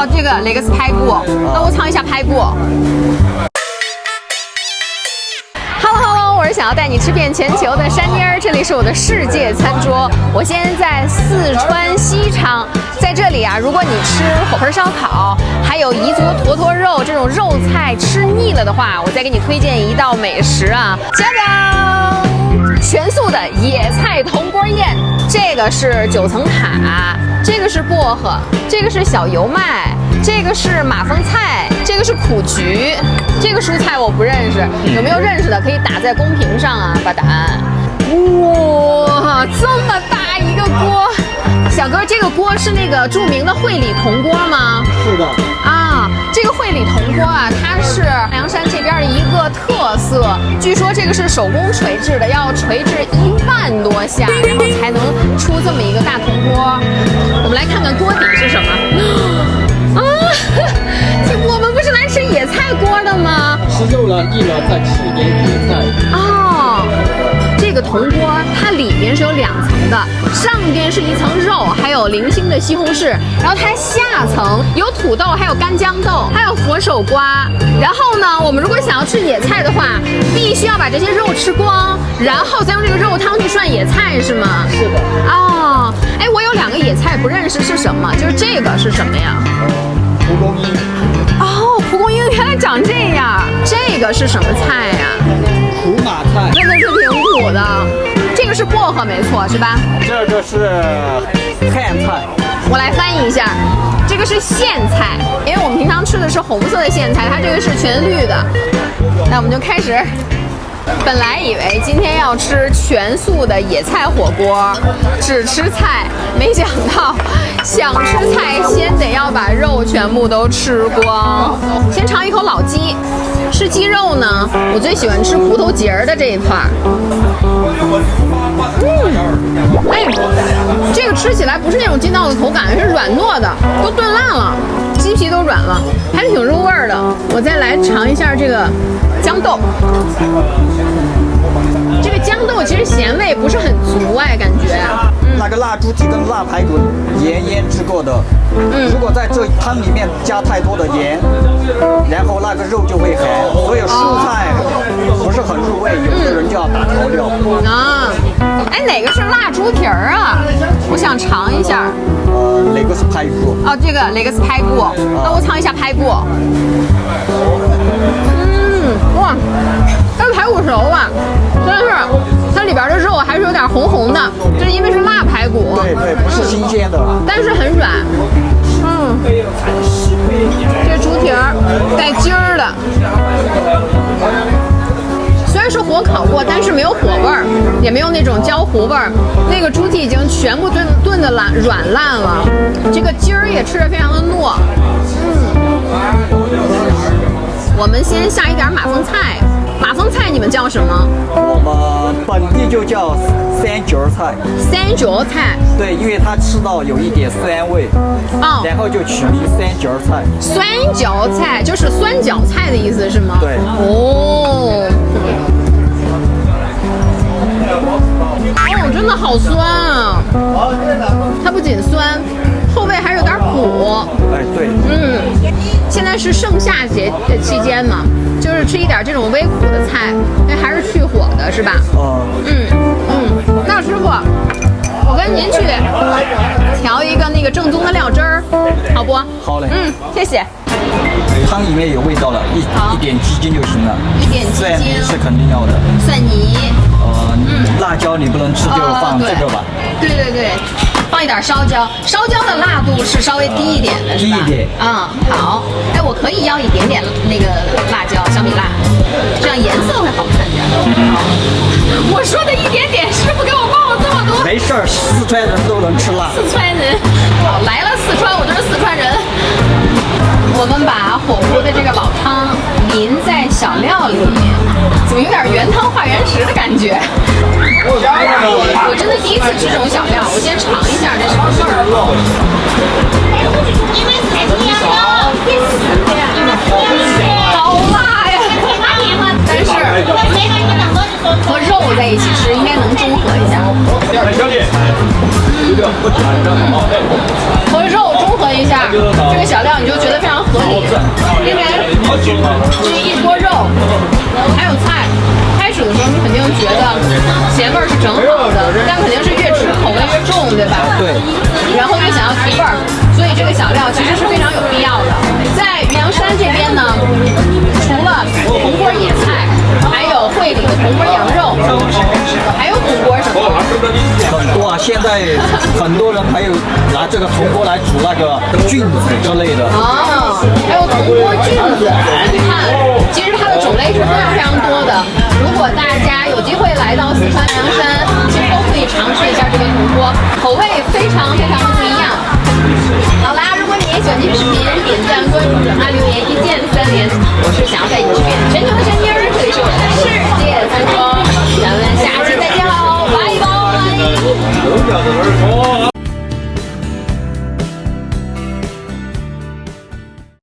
哦，这个雷克斯排骨，那我尝一下排骨。我是想要带你吃遍全球的山妮儿，这里是我的世界餐桌。我现在在四川西昌，在这里啊，如果你吃火盆烧烤，还有彝族坨坨肉这种肉菜吃腻了的话，我再给你推荐一道美食啊，加油！全素的野菜铜锅宴，这个是9层塔，这个是薄荷，这个是小油麦，这个是马蜂菜，这个是苦菊，这个蔬菜我不认识，有没有认识的可以打在公屏上啊，把答案。哇，这么大一个锅！小哥，这个锅是那个著名的会理铜锅吗？是的。啊，这个会理铜锅啊，它是凉山这边的一个特色。据说这个是手工锤制的，要锤制1万多下，然后才能出这么一个大铜锅。我们来看看锅底是什么。啊，我们不是来吃野菜锅的吗？吃肉了腻了，再吃一点野菜。哦。这个铜锅它里边是有2层的，上边是一层肉，还有零星的西红柿，然后它下层有土豆，还有干豇豆，还有佛手瓜。然后呢，我们如果想要吃野菜的话，必须要把这些肉吃光，然后再用这个肉汤去涮野菜，是吗？是的。哦，哎，我有2个野菜不认识是什么，就是这个是什么呀？蒲公英。哦，蒲公英原来长这样。这个是什么菜呀？苦马菜。真的是挺苦的。这个是薄荷没错是吧？这个是苋菜。我来翻译一下，这个是苋菜，因为我们平常吃的是红色的苋菜，它这个是全绿的。那我们就开始。本来以为今天要吃全素的野菜火锅，只吃菜，没想到想吃菜先得要把肉全部都吃光。先尝一口老鸡，吃鸡肉呢，我最喜欢吃骨头节儿的这一块。哎，这个吃起来不是那种筋道的口感，是软糯的，都炖烂了，鸡皮都软了，还挺入味儿的。我再来尝一下这个豇豆。这个豇豆其实咸味不是很足哎，感觉。那个腊猪蹄跟腊排骨盐腌制过的，如果在这汤里面加太多的盐，然后那个肉就会寒，所以蔬菜不是很入味，有的人就要打调料。啊，哎，哪个是腊猪蹄儿啊？我想尝一下。雷克斯排骨。哦，这个雷克斯排骨，那我尝一下排骨。哇，这排骨熟啊，但是它里边的肉还是有点红红的，就是因为是腊排骨。对对，不是新鲜的，但是很软。这猪蹄儿带筋儿的，虽然是火烤过，但是没有火味儿，也没有那种焦糊味儿。那个猪蹄已经全部炖的软烂了，这个筋儿也吃着非常的糯。我们先下一点马蜂菜，马蜂菜你们叫什么？我们本地就叫三角菜。三角菜。对，因为它吃到有一点酸味，然后就取名三角菜。酸角菜就是酸角菜的意思是吗？对。哦，真的好酸啊！它不仅酸，后味还有点苦。哎，对。现在是盛夏节期间嘛，就是吃一点这种微苦的菜，那还是去火的，是吧？那师傅，我跟您去调一个那个正宗的料汁儿，好不？好嘞。谢谢。汤里面有味道了，一点鸡精就行了。一点鸡精。蒜泥是肯定要的。蒜泥。辣椒你不能吃就放这个吧。对对对。放一点烧椒，烧椒的辣度是稍微低一点的，是吧？低一点。好。哎，我可以要一点点那个辣椒，小米辣，这样颜色会好看点。我说的一点点，师傅给我报了这么多。没事儿，四川人都能吃辣。四川人，好，来了四川，我就是四川人。我们把火锅的这个老汤淋在小料里，怎么有点原汤化原食的感觉？我真的第一次吃这种小料，我先尝一下这什么味儿。好辣呀！但是和肉在一起吃，应该能中和一下。和肉这个小料你就觉得非常合理，因为这一锅肉还有菜，开始的时候你肯定觉得咸味儿是整好的，但肯定是越吃口味越重，对吧？对。然后越想要提味儿，所以这个小料其实是非常有必要的。在渔阳山这边呢，除了铜锅野菜，还有会里的铜锅羊肉，还有铜锅什么？很多啊，现在很多人还有拿这个铜锅来煮那个菌子之类的。哦，还有铜锅菌子，你看，其实它的种类是非常非常多的。如果大家有机会来到四川凉山，其实都可以尝试一下这个铜锅，口味非常非常的不一样。好，